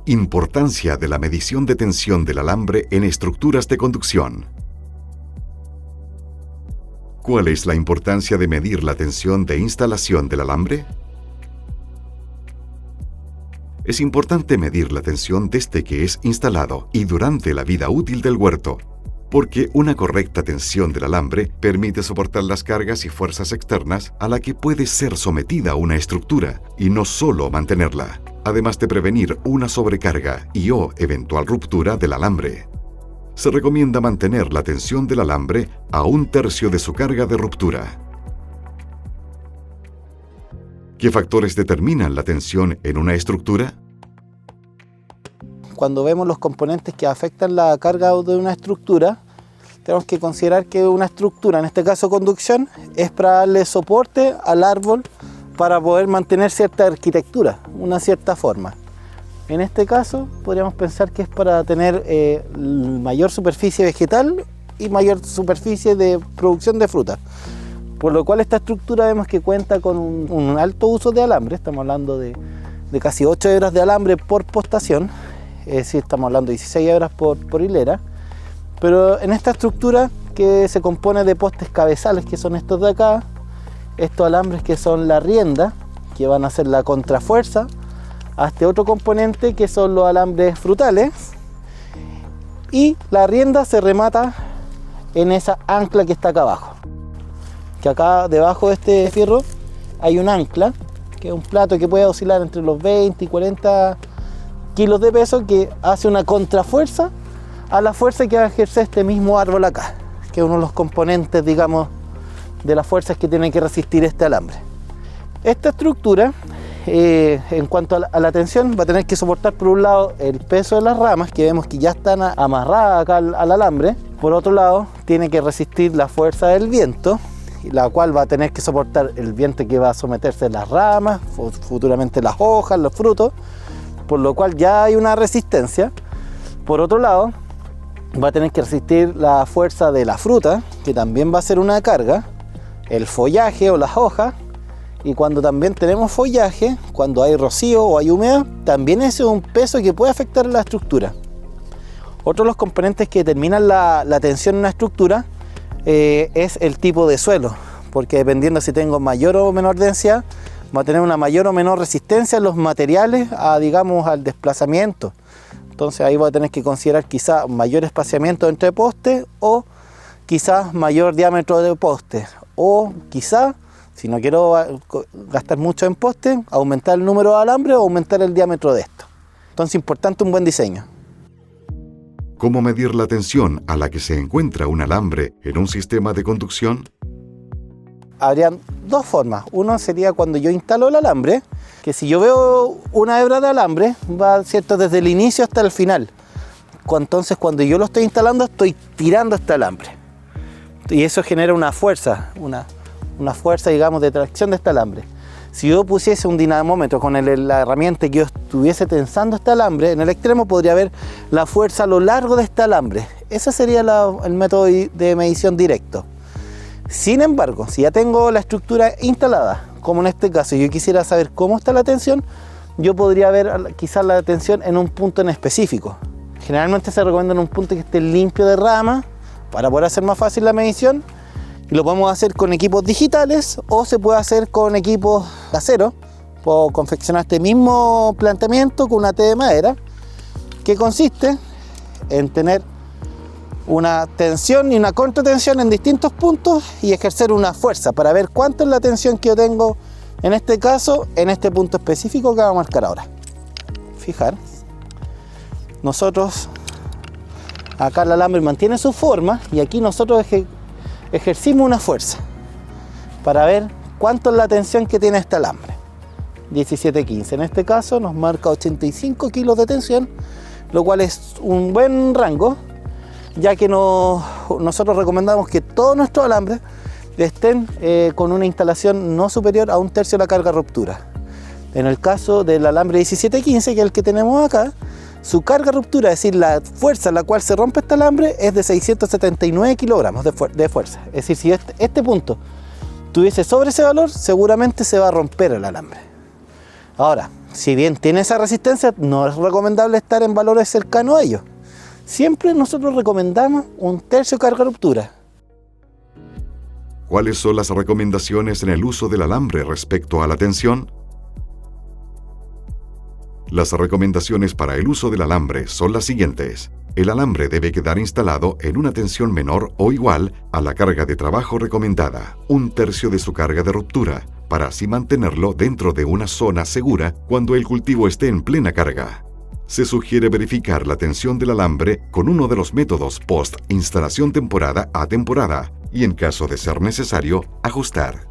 Importancia de la medición de tensión del alambre en estructuras de conducción. ¿Cuál es la importancia de medir la tensión de instalación del alambre? Es importante medir la tensión desde que es instalado y durante la vida útil del huerto, porque una correcta tensión del alambre permite soportar las cargas y fuerzas externas a la que puede ser sometida una estructura y no solo mantenerla, además de prevenir una sobrecarga y o eventual ruptura del alambre. Se recomienda mantener la tensión del alambre a 1/3 de su carga de ruptura. ¿Qué factores determinan la tensión en una estructura? Cuando vemos los componentes que afectan la carga de una estructura, tenemos que considerar que una estructura, en este caso conducción, es para darle soporte al árbol para poder mantener cierta arquitectura, una cierta forma. En este caso, podríamos pensar que es para tener mayor superficie vegetal y mayor superficie de producción de fruta. Por lo cual esta estructura vemos que cuenta con un alto uso de alambre, estamos hablando de casi 8 hebras de alambre por postación, es decir, estamos hablando de 16 hebras por hilera, pero en esta estructura que se compone de postes cabezales, que son estos de acá, estos alambres que son la rienda, que van a ser la contrafuerza, a este otro componente que son los alambres frutales, y la rienda se remata en esa ancla que está acá abajo, que acá debajo de este fierro hay un ancla, que es un plato que puede oscilar entre los 20 y 40 kilos de peso, que hace una contrafuerza a la fuerza que va a ejercer este mismo árbol acá, que es uno de los componentes, digamos, de las fuerzas que tiene que resistir este alambre. Esta estructura, en cuanto a la tensión, va a tener que soportar por un lado el peso de las ramas, que vemos que ya están amarradas acá al alambre. Por otro lado, tiene que resistir la fuerza del viento, la cual va a tener que soportar el viento que va a someterse a las ramas, futuramente las hojas, los frutos, por lo cual ya hay una resistencia. Por otro lado, va a tener que resistir la fuerza de la fruta, que también va a ser una carga, el follaje o las hojas, y cuando también tenemos follaje, cuando hay rocío o hay humedad, también ese es un peso que puede afectar la estructura. Otro de los componentes que determinan la tensión en una estructura es el tipo de suelo, porque dependiendo si tengo mayor o menor densidad, va a tener una mayor o menor resistencia en los materiales digamos, al desplazamiento. Entonces ahí va a tener que considerar quizás mayor espaciamiento entre postes, o quizás mayor diámetro de postes, o quizás, si no quiero gastar mucho en postes, aumentar el número de alambres o aumentar el diámetro de esto. Entonces importante un buen diseño. ¿Cómo medir la tensión a la que se encuentra un alambre en un sistema de conducción? Habrían dos formas. Uno sería cuando yo instalo el alambre, que si yo veo una hebra de alambre, va, ¿cierto?, desde el inicio hasta el final. Entonces cuando yo lo estoy instalando, estoy tirando este alambre. Y eso genera una fuerza, una fuerza, digamos, de tracción de este alambre. Si yo pusiese un dinamómetro con la herramienta que yo estuviese tensando este alambre, en el extremo podría ver la fuerza a lo largo de este alambre. Ese sería el método de medición directo. Sin embargo, si ya tengo la estructura instalada, como en este caso, yo quisiera saber cómo está la tensión, yo podría ver quizás la tensión en un punto en específico. Generalmente se recomienda en un punto que esté limpio de ramas para poder hacer más fácil la medición. Y lo podemos hacer con equipos digitales o se puede hacer con equipos caseros. Puedo confeccionar este mismo planteamiento con una T de madera, que consiste en tener una tensión y una contratensión en distintos puntos y ejercer una fuerza para ver cuánto es la tensión que yo tengo, en este caso, en este punto específico que vamos a marcar ahora. Fijar, nosotros, acá el alambre mantiene su forma y aquí nosotros ejercimos una fuerza para ver cuánto es la tensión que tiene este alambre. 17-15, en este caso nos marca 85 kilos de tensión, lo cual es un buen rango, ya que nosotros recomendamos que todos nuestros alambres estén con una instalación no superior a 1/3 de la carga ruptura. En el caso del alambre 17-15, que es el que tenemos acá, su carga ruptura, es decir, la fuerza a la cual se rompe este alambre, es de 679 kilogramos de fuerza. Es decir, si este punto tuviese sobre ese valor, seguramente se va a romper el alambre. Ahora, si bien tiene esa resistencia, no es recomendable estar en valores cercanos a ellos. Siempre nosotros recomendamos 1/3 carga ruptura. ¿Cuáles son las recomendaciones en el uso del alambre respecto a la tensión? Las recomendaciones para el uso del alambre son las siguientes. El alambre debe quedar instalado en una tensión menor o igual a la carga de trabajo recomendada, 1/3 de su carga de ruptura, para así mantenerlo dentro de una zona segura cuando el cultivo esté en plena carga. Se sugiere verificar la tensión del alambre con uno de los métodos post-instalación temporada a temporada y, en caso de ser necesario, ajustar.